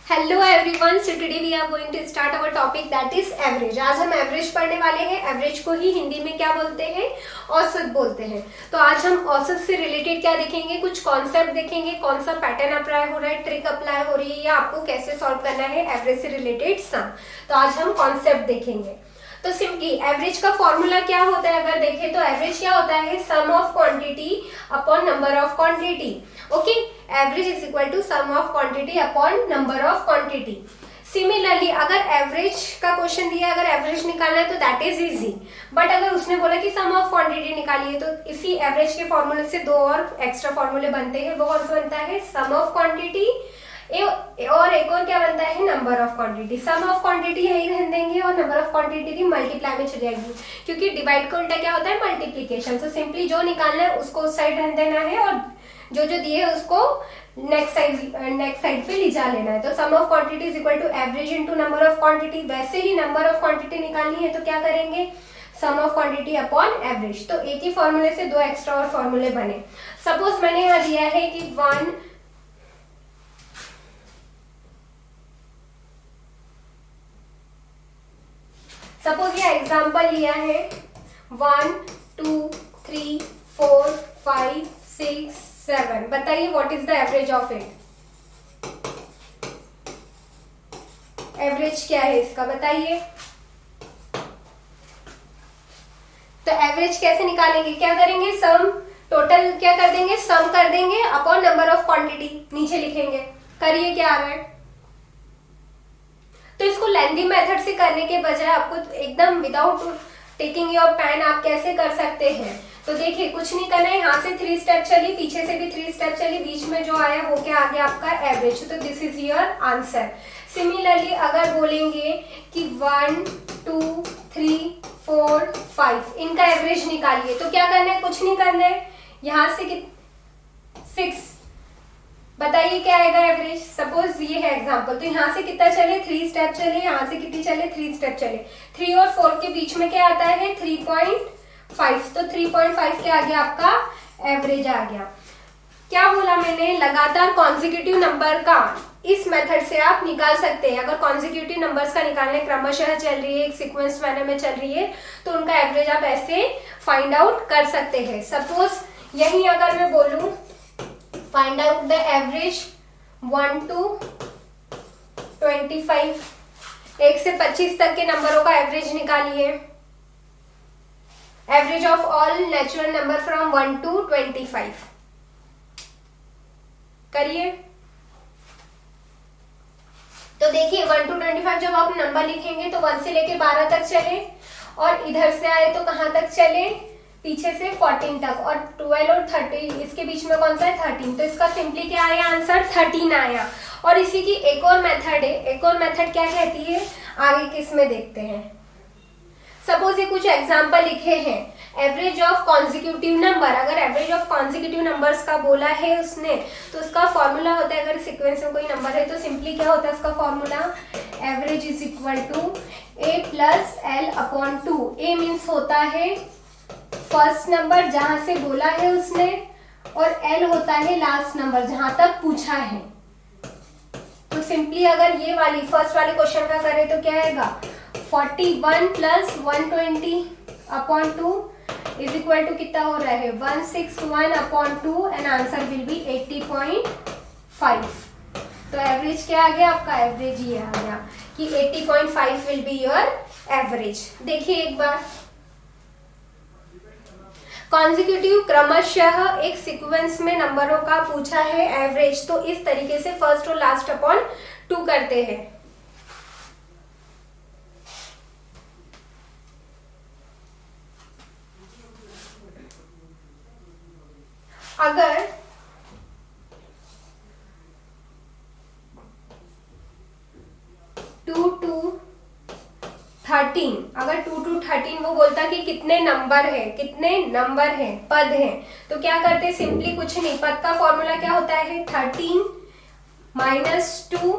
Hello everyone, so today we are going to start our topic that is average. आज हम average पढ़ने वाले हैं। एवरेज को ही हिंदी में क्या बोलते हैं? औसत बोलते हैं। तो आज हम औसत से रिलेटेड क्या देखेंगे, कुछ कॉन्सेप्ट देखेंगे, कौन सा पैटर्न अप्लाई हो रहा है, ट्रिक अप्लाई हो रही है या आपको कैसे सॉल्व करना है एवरेज से रिलेटेड सम। तो आज हम कॉन्सेप्ट देखेंगे। तो सिंपली एवरेज का फॉर्मूला क्या होता है, अगर देखें तो एवरेज क्या होता है, sum of quantity upon number of quantity. Okay, average is equal to sum of quantity upon number of quantity. Similarly अगर एवरेज का क्वेश्चन दिया, अगर एवरेज निकालना है तो दैट इज इजी, बट अगर उसने बोला कि सम ऑफ क्वांटिटी निकालिए तो इसी एवरेज के फॉर्मूले से दो और एक्स्ट्रा फॉर्मूले बनते हैं। वो कौन सा बनता है, सम ऑफ क्वांटिटी, और एक और क्या बनता है, number of quantity. Sum of quantity यही रहने देंगे और नंबर ऑफ क्वांटिटी की मल्टीप्लाई में चली जाएगी, क्योंकि डिवाइड का उल्टा क्या होता है, मल्टीप्लीकेशन। तो सिंपली जो निकालना है उसको उस साइड रहने देना है और जो जो दिए है उसको नेक्स्ट साइड पे ले जा लेना है। तो sum of quantity is equal to average into number of quantity. वैसे ही नंबर ऑफ क्वांटिटी निकालनी है तो क्या करेंगे, सम ऑफ क्वांटिटी अपॉन एवरेज। तो एक ही फॉर्मूले से दो एक्स्ट्रा और फॉर्मूले बने। सपोज मैंने यहाँ दिया है कि सपोज ये एग्जाम्पल लिया है 1 2 3 4 5 6 7। बताइए what is the average of it. Average क्या है इसका, बताइए। तो एवरेज कैसे निकालेंगे, क्या करेंगे, सम टोटल क्या कर देंगे, सम कर देंगे अपॉन नंबर ऑफ क्वांटिटी नीचे लिखेंगे। करिए क्या आ रहा है। तो इसको लेंथी मेथड से करने के बजाय आपको एकदम विदाउट टेकिंग योर पेन आप कैसे कर सकते हैं। तो देखिए कुछ नहीं करना है, यहाँ से 3 स्टेप चली, पीछे से भी 3 स्टेप चली, बीच में जो आया वो क्या आ गया आपका एवरेज। तो this is your answer. Similarly अगर बोलेंगे कि 1 2 3 4 5 इनका एवरेज निकालिए, तो क्या करना है, कुछ नहीं करना है, यहाँ से 6। बताइए क्या आएगा एवरेज। सपोज ये है एग्जांपल, तो यहाँ से कितना चले, 3 स्टेप चले, यहाँ से कितनी चले, 3 स्टेप चले। 3 और 4 के बीच में क्या आता है, 3.5। तो 3.5 क्या आ गया आपका एवरेज आ गया। क्या बोला मैंने, लगातार कॉन्जिक्यूटिव नंबर का इस मेथड से आप निकाल सकते हैं। अगर कॉन्जिक्यूटिव नंबर्स का निकालने क्रमशः चल रही है, एक सीक्वेंस मैनर में चल रही है, तो उनका एवरेज आप ऐसे फाइंड आउट कर सकते हैं। सपोज यही अगर मैं बोलूं find out the average 1 to 25, 1 से 25 तक के नंबरों का एवरेज निकालिए। Average of all natural number from 1 to 25 करिए। तो देखिए 1 to 25 जब आप नंबर लिखेंगे तो 1 से लेके 12 तक चले, और इधर से आए तो कहां तक चले, पीछे से 14 तक, और 12 और 13 इसके बीच में कौन सा है, 13। तो इसका सिंपली क्या आया आंसर, 13 आया। और इसी की एक और मेथड है, एक और मेथड क्या कहती है, आगे किस में देखते हैं। सपोज ये कुछ एग्जांपल लिखे हैं, एवरेज ऑफ कॉन्जिक्यूटिव नंबर। अगर एवरेज ऑफ कॉन्जिक्यूटिव नंबर्स का बोला है उसने, तो उसका फॉर्मूला होता है, अगर सीक्वेंस में कोई नंबर है तो सिंपली क्या होता है उसका formula, average is equal to a plus L upon 2। A means होता है फर्स्ट नंबर जहां से बोला है उसने, और एल होता है लास्ट नंबर जहां तक पूछा है। तो सिंपली अगर ये वाली फर्स्ट वाले क्वेश्चन का करें तो क्या आएगा, 41 plus 120 upon 2 is equal to कितना हो रहा है, 161 upon 2, and answer will be 80.5। तो एवरेज क्या आ गया आपका, एवरेज ये आ गया कि 80.5 विल बी योर एवरेज। देखिए एक बार, कॉन्जिक्यूटिव क्रमशः एक सीक्वेंस में नंबरों का पूछा है एवरेज, तो इस तरीके से फर्स्ट और लास्ट अपॉन 2 करते हैं। अगर 2 to 13, अगर 2 to 13 वो बोलता कि कितने नंबर है, कितने नंबर है, पद है, तो क्या करते, सिंपली कुछ नहीं, पद का फॉर्मूला क्या होता है, 13 माइनस 2,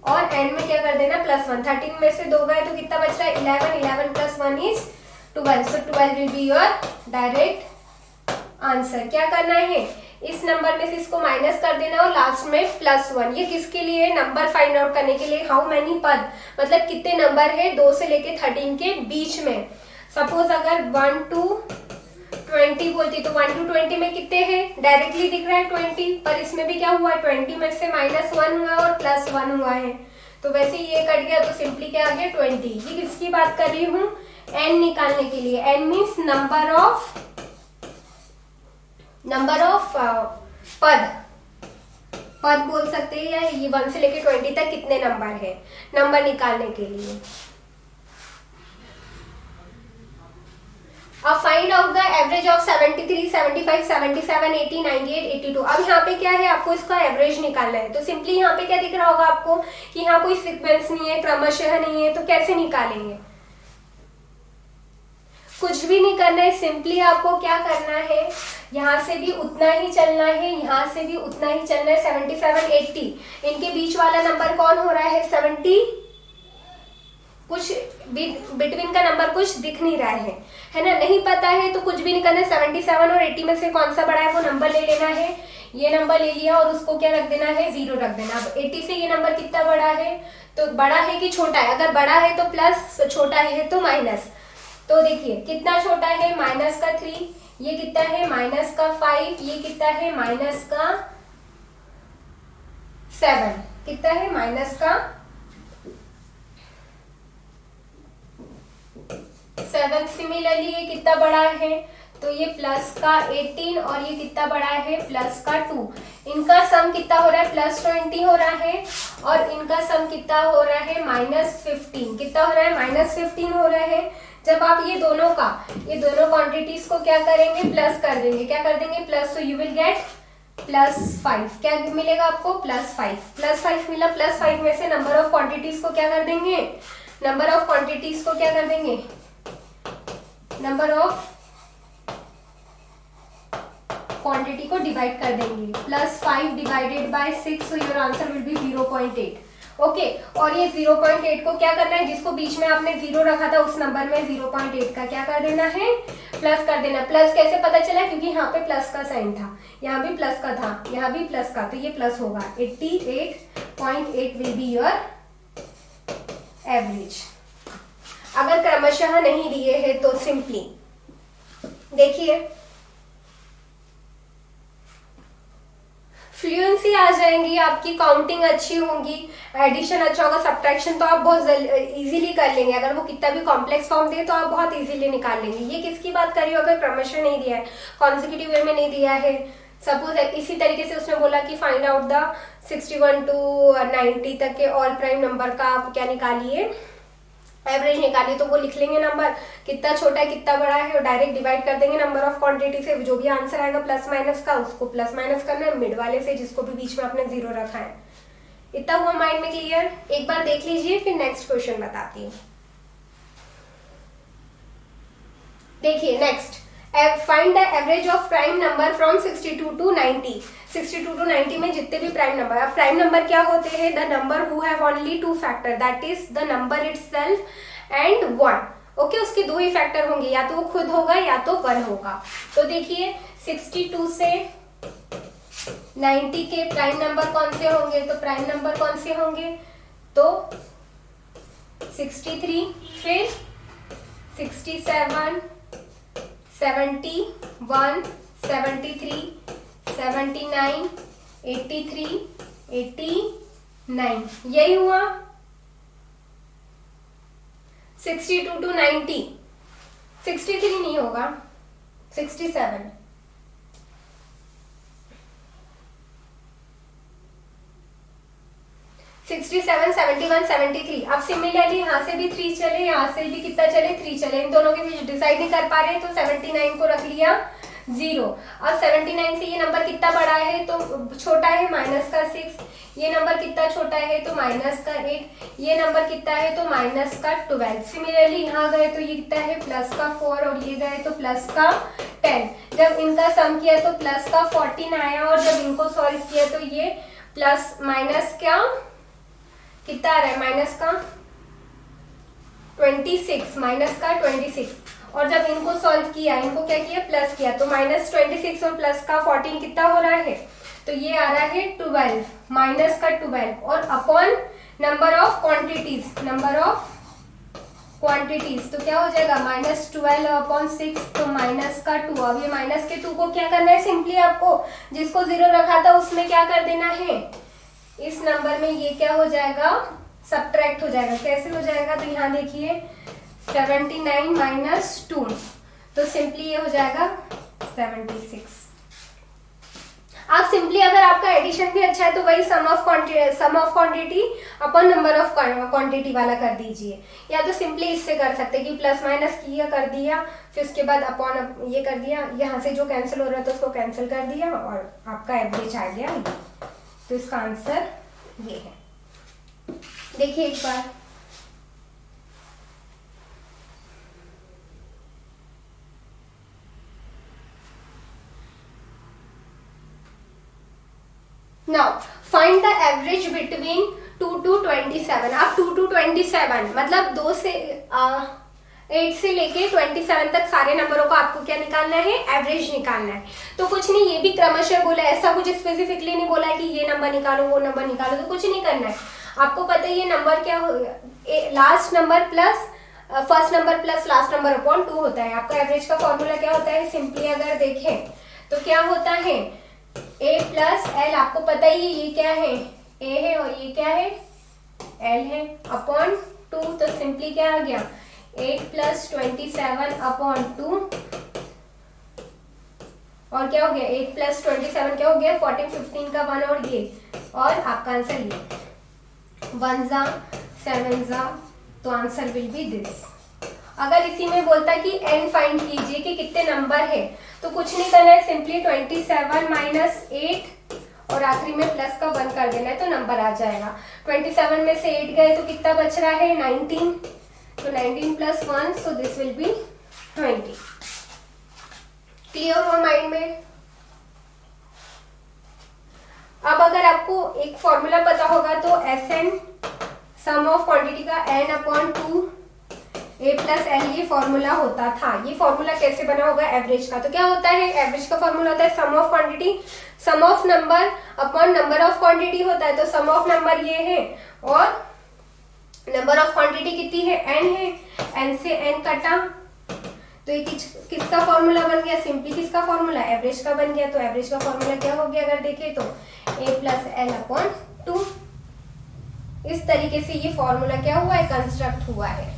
और एंड में क्या कर देना, +1। 13 में से 2 गए तो कितना बच रहा है, 11। 11 plus 1 is 12। So 12 will be your direct answer. क्या करना है, इस नंबर में से इसको माइनस कर देना और लास्ट में +1। ये किसके लिए? नंबर फाइंड आउट करने के लिए। हाउ मैनी पद, मतलब कितने नंबर है 2 से लेके 13 के बीच में। सपोज अगर 1 to 20 बोलती तो 1 to 20 में कितने हैं? डायरेक्टली दिख रहा है 20, पर इसमें भी क्या हुआ है? 20 में से -1 हुआ और +1 हुआ है, तो वैसे ये कट गया, तो सिंपली क्या आ गया? 20। ये किसकी बात कर रही हूँ? n निकालने के लिए। n मीन्स नंबर ऑफ पद बोल सकते हैं, या ये 1 से लेके 20 तक कितने नंबर है, नंबर निकालने के लिए। अब find out the average of 73, 75, 77, 80, 98, 82। अब यहाँ पे क्या है? आपको इसका एवरेज निकालना है। तो सिंपली यहाँ पे क्या दिख रहा होगा आपको कि यहाँ कोई सीक्वेंस नहीं है, क्रमशः नहीं है, तो कैसे निकालेंगे? कुछ भी नहीं करना है, सिंपली आपको क्या करना है? यहाँ से भी उतना ही चलना है, यहाँ से भी उतना ही चलना है। 77, 80 इनके बीच वाला नंबर कौन हो रहा है? 70। कुछ बिटवीन का नंबर कुछ दिख नहीं रहा है ना? नहीं पता है तो कुछ भी नहीं करना है। 77 और 80 में से कौन सा बड़ा है वो नंबर ले लेना है। ये नंबर ले लिया और उसको क्या रख देना है? 0 रख देना। अब 80 से ये नंबर कितना बड़ा है? तो बड़ा है कि छोटा है? अगर बड़ा है तो प्लस, छोटा है तो माइनस। तो देखिए कितना छोटा है? -3। ये कितना है? -5। ये कितना है? -7। कितना है? -7। सिमिलरली ये कितना बड़ा है? तो ये +18 और ये कितना बड़ा है? +2। इनका सम कितना हो रहा है? +20 हो रहा है और इनका सम कितना हो रहा है? -15। कितना हो रहा है? -15 हो रहा है। जब आप ये दोनों क्वांटिटीज को क्या करेंगे? प्लस कर देंगे। क्या कर देंगे? प्लस। तो यू विल गेट +5। क्या मिलेगा आपको? +5। +5 मिला। +5 में से नंबर ऑफ क्वांटिटीज को क्या कर देंगे? नंबर ऑफ क्वांटिटीज को क्या कर देंगे? नंबर ऑफ क्वांटिटी को डिवाइड कर देंगे। +5 divided by 6, so your answer will B 0.8। Okay, और ये 0.8 को क्या करना है? जिसको बीच में आपने 0 रखा था उस नंबर में 0.8 का क्या कर देना है? प्लस कर देना। प्लस कैसे पता चला? क्योंकि यहाँ पे प्लस का साइन था, यहाँ भी प्लस का था, यहाँ भी प्लस का, तो ये प्लस होगा। 88.8 विल बी योर एवरेज। अगर क्रमशः नहीं दिए हैं तो सिंपली देखिए फ्लुएंसी आ जाएंगी आपकी, काउंटिंग अच्छी होगी, एडिशन अच्छा होगा, सब्ट्रैक्शन तो आप बहुत इजीली कर लेंगे। अगर वो कितना भी कॉम्प्लेक्स फॉर्म दे तो आप बहुत इजीली निकाल लेंगे। ये किसकी बात कर रही हो? अगर क्रमशः नहीं दिया है, कॉन्सिक्यूटिव वे में नहीं दिया है। सपोज इसी तरीके से उसने बोला कि फाइंड आउट द 61 to 90 तक के ऑल प्राइम नंबर का आप क्या निकालिए? एवरेज निकालिए। तो वो लिख लेंगे नंबर कितना छोटा है कितना बड़ा है और डायरेक्ट डिवाइड कर देंगे नंबर ऑफ क्वांटिटी से। जो भी आंसर आएगा प्लस माइनस का उसको प्लस माइनस करना है, मिड वाले से जिसको भी बीच में आपने 0 रखा है। इतना हुआ माइंड में क्लियर? एक बार देख लीजिए फिर नेक्स्ट क्वेश्चन बताती हूँ। देखिए next, find the average of prime number from 62 to 90। 62 to 90 में जितने भी प्राइम नंबर, अब प्राइम नंबर क्या होते हैं? The number who have only 2 factor, that is the number itself and 1। Okay, उसके 2 ही फैक्टर होंगे, या तो वो खुद होगा या तो 1 होगा। तो देखिए 62 से 90 के प्राइम नंबर कौन से होंगे? तो प्राइम नंबर कौन से होंगे? तो 63, फिर 67, 71, 73, 79, 83, 89, यही हुआ। 62 to 90, 63 नहीं होगा, 67, 67, 71, 73। अब सिमिलरली यहाँ से भी 3 चले, यहाँ से भी कितना चले? 3 चले। इन दोनों के बीच डिसाइड नहीं कर पा रहे तो 79 को रख लिया 0। अब 79 से ये नंबर कितना बड़ा है? तो छोटा है, -6। ये नंबर कितना छोटा है? तो -8। ये नंबर कितना है? तो -12। सिमिलरली यहाँ गए तो ये कितना है? +4, और ये गए तो +10। जब इनका सम किया तो +14 आया, और जब इनको सॉल्व किया तो ये प्लस माइनस क्या कितना आ रहा है? -26, -26। और जब इनको सॉल्व किया, इनको क्या किया, प्लस किया, तो -26 और प्लस का 14 कितना हो रहा है, तो ये आ रहा है 12, माइनस का 12 और upon number of quantities, number of quantities, तो क्या हो जाएगा -12 अपॉन 6, तो माइनस का 2। अब ये माइनस के 2 को क्या करना है, सिंपली आपको जिसको 0 रखा था उसमें क्या कर देना है, इस नंबर में ये क्या हो जाएगा, सब्ट्रैक्ट हो जाएगा। कैसे हो जाएगा, तो यहाँ देखिए 79 माइनस 2, तो सिंपली ये हो जाएगा 76। आप सिंपली अगर आपका एडिशन भी अच्छा है तो वही sum of quantity upon number of quantity वाला कर दीजिए, या तो सिंपली इससे कर सकते हैं कि प्लस माइनस किया, कर दिया, फिर उसके बाद अपॉन ये कर दिया, यहाँ से जो कैंसिल हो रहा है तो उसको कैंसिल कर दिया और आपका एवरेज आ गया। तो इसका आंसर ये है। देखिए एक बार, now find the average between 2 to 27। अब 2 to 27 मतलब 2 से 8 से लेके 27 तक सारे नंबरों को आपको क्या निकालना है, एवरेज निकालना है। तो कुछ नहीं, ये भी क्रमशः बोला है, ऐसा कुछ स्पेसिफिकली नहीं बोला है कि ये नंबर निकालो वो नंबर निकालो, तो कुछ नहीं करना है। आपको पता है ये नंबर क्या हो, last number plus first number plus last number upon 2 होता है। आपका एवरेज का फॉर्मूला क्या होता है, सिंपली अगर देखें तो क्या होता है, a प्लस एल, आपको पता ही ये क्या है, a है और ये क्या है, l है, अपॉन 2, तो सिंपली क्या आ गया 8 प्लस 27 अपॉन 2, और क्या हो गया 8 प्लस 27 क्या हो गया 14, 15 का 1 और ये, और आपका आंसर ये 1 जा 7 जा, तो आंसर विल बी दिस। अगर इसी में बोलता कि n फाइंड कीजिए कि कितने नंबर है, तो कुछ नहीं करना है, सिंपली 27 माइनस 8 और आखिरी में प्लस का 1 कर देना है, तो नंबर आ जाएगा। 27 में से 8 गए तो कितना बच रहा है 19, तो 19 plus 1, so this will be 20। Clear हुआ माइंड में। अब अगर आपको एक फॉर्मूला पता होगा तो SN सम ऑफ क्वांटिटी का n upon 2 a plus L, ये फॉर्मूला होता था। ये फॉर्मूला कैसे बना होगा एवरेज का, तो क्या होता है, एवरेज का फॉर्मूला होता है sum of quantity, sum of number upon number of quantity होता है। तो सम ऑफ नंबर ये है और नंबर ऑफ क्वांटिटी कितनी है, n है, n से n कटा, तो ये किसका फॉर्मूला बन गया, सिंपली किसका फॉर्मूला, एवरेज का बन गया। तो एवरेज का फॉर्मूला क्या हो गया, अगर देखें तो a प्लस एल अपॉन 2। इस तरीके से ये फॉर्मूला क्या हुआ है, कंस्ट्रक्ट हुआ है।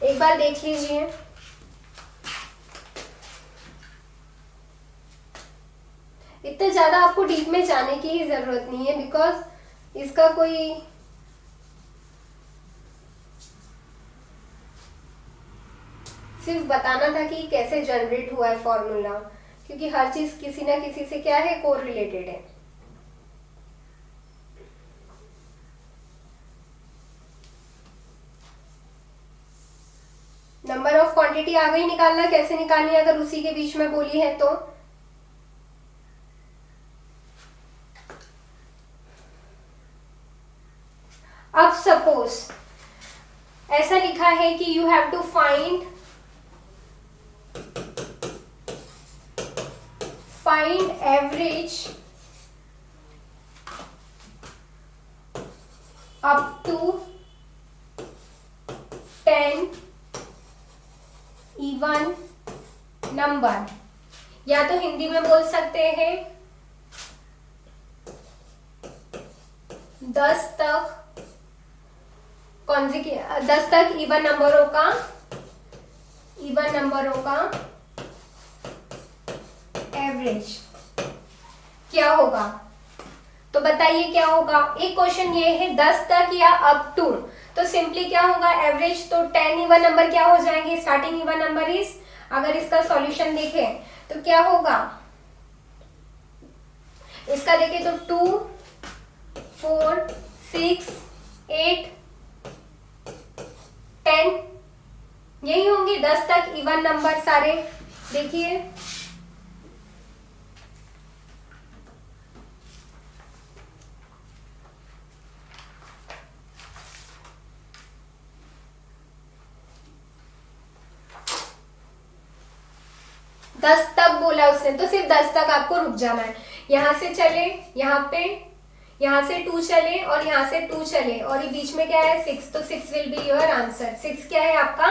एक बार देख लीजिए। इतना ज्यादा आपको डीप में जाने की ही जरूरत नहीं है, बिकॉज इसका कोई सिर्फ बताना था कि कैसे जनरेट हुआ है फॉर्मूला, क्योंकि हर चीज किसी ना किसी से क्या है, कोरिलेटेड है। नंबर ऑफ क्वांटिटी आ गई निकालना, कैसे निकालनी है अगर उसी के बीच में बोली है तो, अब सपोज ऐसा लिखा है कि you have to find average up to 10 even number, या तो हिंदी में बोल सकते हैं 10 तक 10 तक इवन नंबरों का एवरेज क्या होगा। तो बताइए क्या होगा, एक क्वेश्चन ये है 10 तक या अप टू, तो सिंपली क्या होगा एवरेज, तो 10 इवन नंबर क्या हो जाएंगे, स्टार्टिंग इवन नंबर इज, अगर इसका सॉल्यूशन देखें तो क्या होगा, इसका देखें तो 2 4 6 8 10 यही होंगे 10 तक इवन नंबर सारे। देखिए तक बोला उसने, तो सिर्फ 10 तक आपको रुक जाना है। यहाँ से चले यहाँ पे, यहाँ से 2 चले और यहाँ से 2 चले और ये बीच में क्या है 6, तो 6 विल बी योर आंसर। 6 क्या है आपका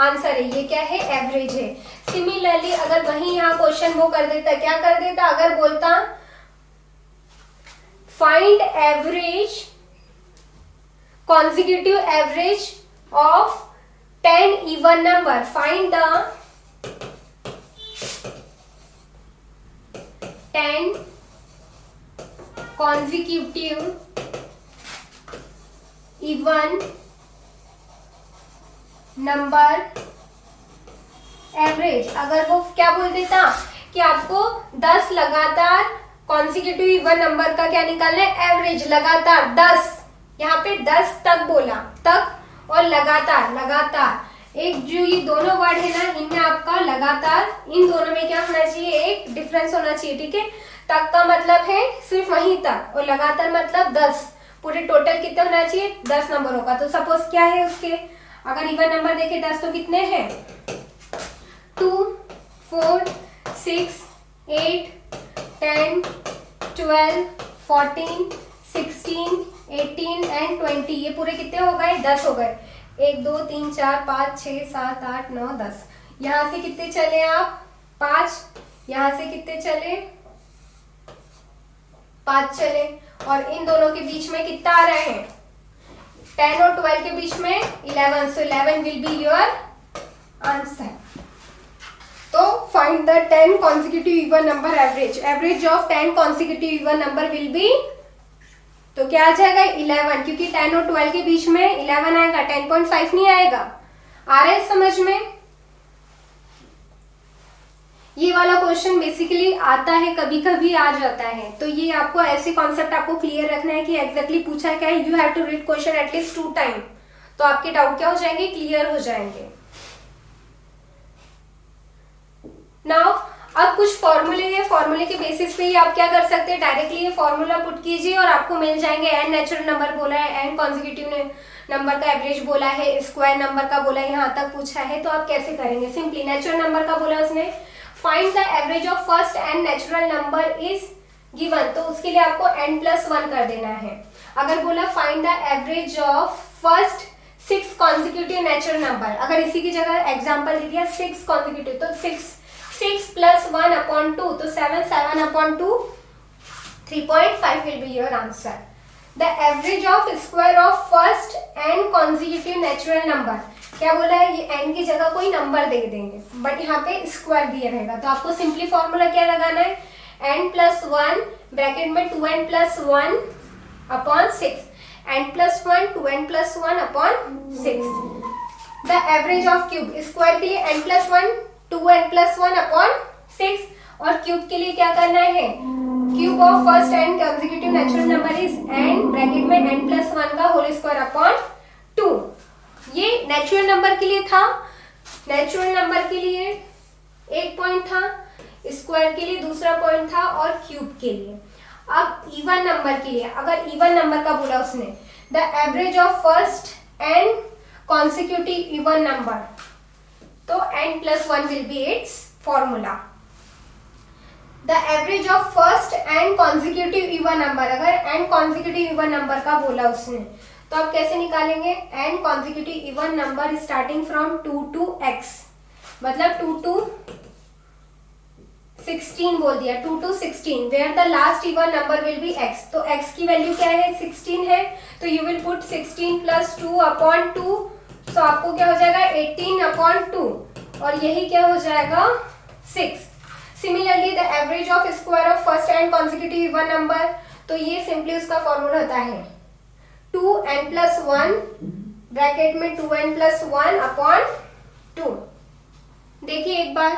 आंसर है, ये क्या है एवरेज है। सिमिलरली अगर वही यहाँ क्वेश्चन वो कर देता, क्या कर देता, अगर बोलता find average consecutive average of 10 even number, find the 10 consecutive even number average। अगर वो क्या बोल देता कि आपको 10 लगातार consecutive even नंबर का क्या निकालना है, एवरेज लगातार 10, यहाँ पे 10 तक बोला, तक और लगातार, लगातार एक जो ये दोनों वर्ड है ना, इनमें आपका लगातार, इन दोनों में क्या होना चाहिए, एक डिफरेंस होना चाहिए, ठीक है। तक का मतलब है सिर्फ वहीं तक और लगातार मतलब 10, पूरे टोटल कितने होना चाहिए, 10 नंबर होगा। तो सपोज क्या है उसके, अगर इवन नंबर देखे 10 तो कितने हैं, 2, 4, 6, 8, 10, 12, 14, 16, 18 एंड 20, ये पूरे कितने हो गए, 10 हो गए। 1 2 3 4 5 6 7 8 9 10। यहाँ से कितने चले आप, 5, यहाँ से कितने चले, 5 चले और इन दोनों के बीच में कितना आ रहे हैं, 10 और 12 के बीच में 11, सो 11 विल बी योर आंसर। तो find the 10 consecutive even number average, average of 10 consecutive even number will be, तो क्या आ जाएगा 11, क्योंकि 10 और 12 के बीच में 11 आएगा, 10.5 नहीं आएगा। आ रहा है समझ में, ये वाला क्वेश्चन बेसिकली आता है, कभी कभी आ जाता है, तो ये आपको ऐसे कॉन्सेप्ट आपको क्लियर रखना है कि एग्जैक्टली पूछा क्या है। You have to read question at least 2 time, तो आपके डाउट क्या हो जाएंगे, क्लियर हो जाएंगे। नाउ अब कुछ फॉर्मूले हैं, फॉर्मूले के बेसिस पे ही आप क्या कर सकते हैं, डायरेक्टली ये फॉर्मूला पुट कीजिए और आपको मिल जाएंगे। एन नेचुरल नंबर बोला है, एन कॉन्जिक्यूटिव नंबर का एवरेज बोला है, स्क्वायर नंबर का बोला है, यहाँ तक पूछा है, तो आप कैसे करेंगे, सिंपली नेचुरल नंबर का बोला उसने, find the average of first n natural number is given, तो उसके लिए आपको n+1 कर देना है। अगर बोला find the average of first 6 consecutive natural number, अगर इसी की जगह एग्जाम्पल दे दिया 6 कॉन्जिक्यूटिव, तो 6 + 1/2, तो 7, 7/2, 3.5 will be your answer. The average of square of first n consecutive natural number, क्या बोला है, ये n की जगह कोई नंबर दे देंगे, बट यहाँ पे स्क्वायर दिया रहेगा, तो आपको सिंपली फॉर्मूला क्या लगाना है, n+1 ब्रैकेट में 2n+1 upon 6, n+1 2n+1/6। The average of cube, square के लिए n+1 2n+1 अपॉन 6 और क्यूब के लिए क्या करना है, cube of first n consecutive natural number is n bracket में n+1 का होल स्क्वायर अपॉन 2। ये नेचुरल नंबर के लिए था, नेचुरल नंबर के लिए एक पॉइंट था, स्क्वायर के लिए दूसरा पॉइंट था और क्यूब के लिए। अब इवन नंबर के लिए, अगर इवन नंबर का बोला उसने, the average of first n consecutive even number, तो n+1 will be its formula. The average of first n consecutive even number, अगर n consecutive even number का बोला उसने, तो आप कैसे निकालेंगे, n consecutive even number starting from 2 to x, मतलब 2 to 16 बोल दिया, 2 to 16 where the last even number will be x, तो x की वैल्यू क्या है 16 है, तो you will put 16 + 2/2, तो आपको क्या हो जाएगा 18/2 और यही क्या हो जाएगा 6। Similarly the average of square of first n consecutive even number, तो ये सिंपली उसका फॉर्मूला होता है 2n+1 ब्रैकेट में 2n+1/2। देखिए एक बार,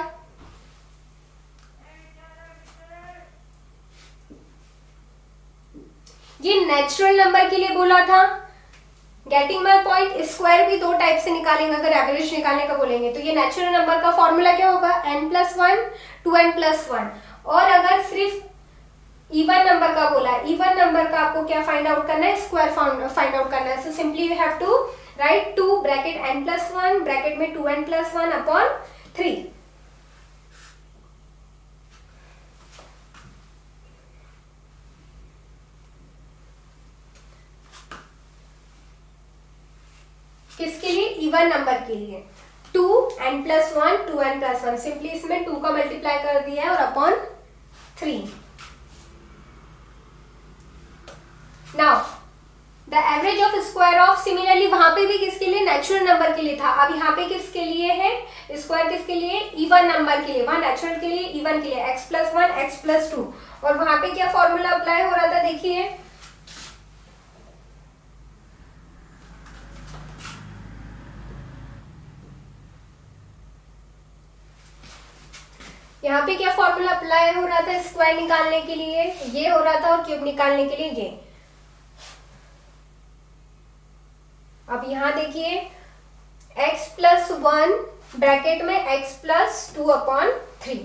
ये नेचुरल नंबर के लिए बोला था, गेटिंग माई पॉइंट। स्क्वायर भी 2 टाइप से निकालेंगे, अगर एवरेज निकालने का बोलेंगे, तो ये नेचुरल नंबर का फॉर्मूला क्या होगा, n+1 2n+1। और अगर सिर्फ इवन नंबर का बोला, इवन नंबर का आपको क्या फाइंड आउट करना है, स्क्वायर फाइंड आउट करना है, so simply you have to write 2 bracket n+1 bracket में 2n+1/3। किसके लिए? इवन नंबर के लिए। 2n+1 2n+1, सिंपली इसमें 2 का मल्टीप्लाई कर दिया है और upon 3। Now the average of square of, similarly वहां पे भी किसके लिए? नेचुरल नंबर के लिए था। अब यहाँ पे किसके लिए है? स्क्वायर किसके लिए? इवन नंबर के लिए। वहां नेचुरल के लिए, इवन के लिए x+1 x+2। और वहां पे क्या फॉर्मूला अप्लाई हो रहा था? देखिए यहाँ पे क्या फॉर्मूला अप्लाई हो रहा था स्क्वायर निकालने के लिए? ये हो रहा था, और क्यूब निकालने के लिए ये। अब यहाँ देखिए x+1 ब्रैकेट में x+2/3।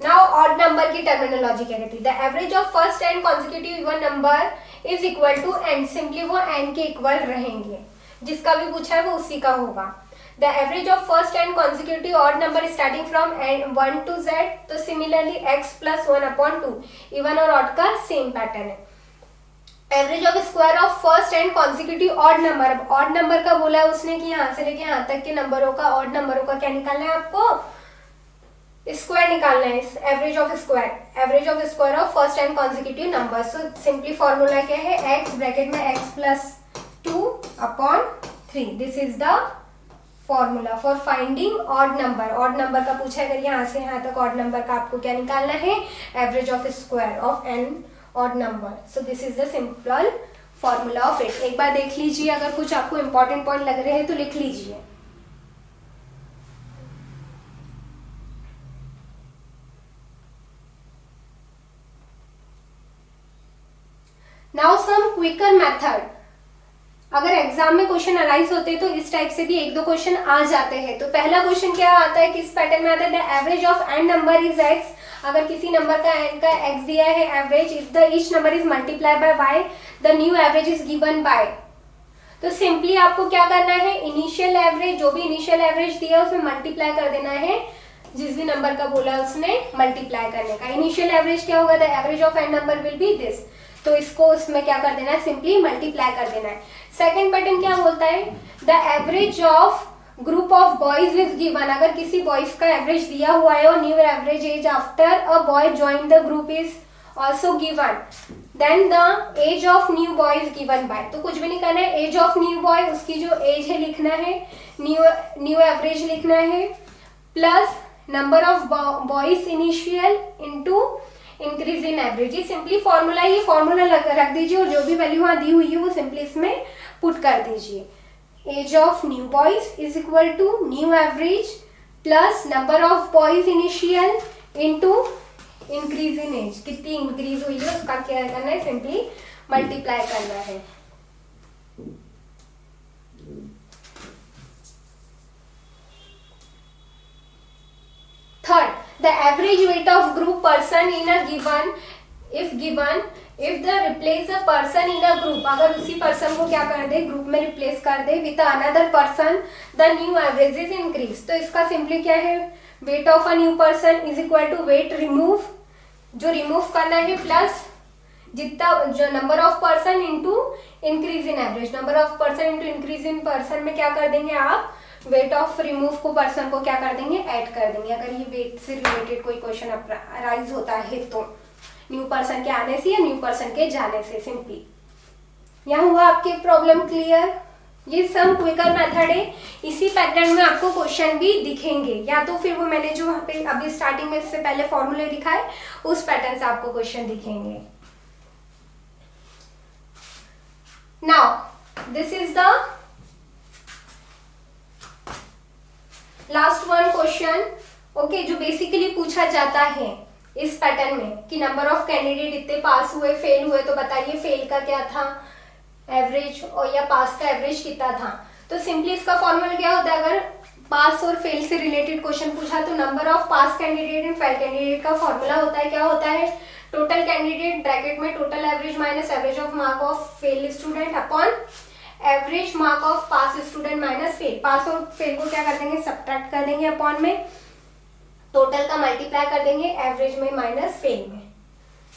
नाउ ऑड नंबर की टर्मिनोलॉजी क्या कहती है? The average of first n consecutive even number is equal to n, simply वो n के इक्वल रहेंगे। जिसका भी पूछा है वो उसी का होगा। The average of first n consecutive odd number starting from 1 to z, तो सिमिलरली x+1/2, इवन और ऑड का सेम पैटर्न है। Average of square of first n consecutive odd number, अब ऑड नंबर का बोला है उसने कि यहाँ से लेके यहाँ तक के नंबरों का, ऑड नंबरों का क्या निकालना है आपको? स्क्वायर निकालना है। Average of square of first n consecutive number. So simply formula क्या है? x ब्रैकेट में x+2/3। This is the formula for finding odd number. Odd number का पूछा है, अगर यहाँ से यहाँ तक ऑड नंबर का आपको क्या निकालना है? Average of square of n odd number. So this is the simple formula of it. एक बार देख लीजिए, अगर कुछ आपको इंपॉर्टेंट पॉइंट लग रहे हैं तो लिख लीजिए। Now some quicker method. अगर एग्जाम में क्वेश्चन अराइज होते तो इस टाइप से भी एक दो क्वेश्चन आ जाते हैं। तो पहला क्वेश्चन क्या आता है, किस पैटर्न में आता है? The average of n number is x। अगर किसी नंबर का n का x दिया है average, if the each number is multiply by y, the new average is given by. तो सिंपली आपको क्या करना है? इनिशियल एवरेज, जो भी इनिशियल एवरेज दिया उसमें मल्टीप्लाई कर देना है, जिस भी नंबर का बोला उसने मल्टीप्लाई करने का। इनिशियल एवरेज क्या होगा? The average of n number will be this. तो इसको उसमें क्या कर देना है? सिंपली मल्टीप्लाई कर देना है। सेकेंड पैटर्न क्या बोलता है? The average of group of boys is given. अगर किसी बॉयज का एवरेज दिया हुआ है और new average age after a boy join the group is also given, then the age of new boy is given by. तो कुछ भी नहीं करना है, एज ऑफ न्यू बॉय, उसकी जो एज है लिखना है, न्यू एवरेज लिखना है, plus number of boys initial into increase in average. ये सिंपली फॉर्मूला, ये फॉर्मूला रख दीजिए और जो भी वैल्यू वहां दी हुई है वो सिंपली इसमें पुट कर दीजिए। Age of new boys is equal to new average plus number of boys initial into increase in age. कितनी इंक्रीज हुई है उसका क्या करना है? सिंपली मल्टीप्लाई करना है। Third, the average weight of group person in a given, if the replace a person in a group, अगर उसी पर्सन को क्या कर दे? ग्रुप में रिप्लेस कर दे with another person, the new average is increase। तो इसका सिंपली क्या है? weight of a new person is equal to weight remove, जो रिमूव करना है, प्लस जितना जो number of person into increase in average. Number of person into increase in person में क्या कर देंगे आप? वेट ऑफ रिमूव को पर्सन को क्या कर देंगे? ऐड कर देंगे। अगर ये वेट से रिलेटेड कोई क्वेश्चन अराइज होता है तो न्यू पर्सन के आने से या न्यू पर्सन के जाने से। सिंपली यहाँ हुआ आपके प्रॉब्लम क्लियर? ये सम क्विकर मेथड है। इसी पैटर्न में आपको क्वेश्चन भी दिखेंगे, या तो फिर वो मैंने जो वहाँ पे अभी स्टार्टिंग में इससे पहले फॉर्मूले दिखाए उस पैटर्न से आपको क्वेश्चन दिखेंगे। Now this is the last one question, okay, जो बेसिकली पूछा जाता है इस पैटर्न में कि नंबर ऑफ कैंडिडेट इतने पास हुए, फेल हुए, तो बताइए फेल का क्या था एवरेज और या पास का एवरेज कितना था। तो सिंपली इसका फॉर्मूला क्या होता है? अगर पास और फेल से रिलेटेड क्वेश्चन पूछा तो number of pass candidate and fail candidate का फॉर्मूला होता है, क्या होता है? टोटल कैंडिडेट ब्रैकेट में total average minus average of mark of fail student upon average mark of pass student minus fail. Pass और फेल को क्या कर देंगे? सब्ट्रैक्ट कर देंगे अपॉन में, टोटल का मल्टीप्लाई कर देंगे एवरेज में माइनस फेल में।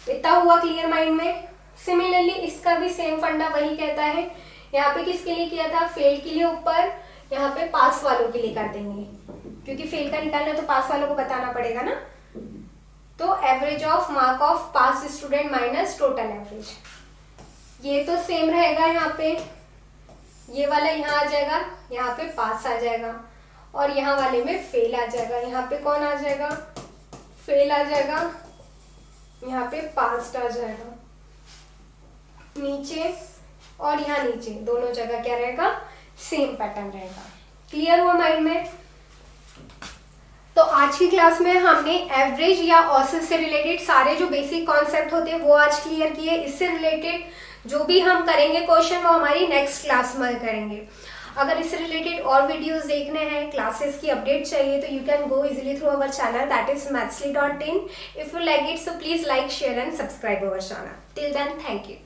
इतना हुआ क्लियर माइंड में? सिमिलरली इसका भी सेम फंडा वही कहता है यहाँ पे किसके लिए किया था, फेल के लिए ऊपर, यहाँ पे पास वालों के लिए कर देंगे, क्योंकि फेल का निकालना तो पास वालों को बताना पड़ेगा ना। तो average of mark of pass student minus total average, ये तो सेम रहेगा। यहाँ पे ये वाला यहाँ आ जाएगा, यहाँ पे पास आ जाएगा, और यहाँ वाले में फेल आ जाएगा। यहाँ पे कौन आ जाएगा, फेल आ जाएगा, यहाँ पे पास आ जाएगा नीचे, और यहाँ नीचे दोनों जगह क्या रहेगा, सेम पैटर्न रहेगा। क्लियर हुआ माइंड में। तो आज की क्लास में हमने एवरेज या औसत से रिलेटेड सारे जो बेसिक कॉन्सेप्ट होते हैं वो आज क्लियर किए। इससे रिलेटेड जो भी हम करेंगे क्वेश्चन वो हमारी नेक्स्ट क्लास में करेंगे। अगर इससे रिलेटेड और वीडियोस देखने हैं, क्लासेस की अपडेट चाहिए, तो you can go easily through our channel that is mathsly.in. If you like it, so please like, share and subscribe our channel. Till then, thank you.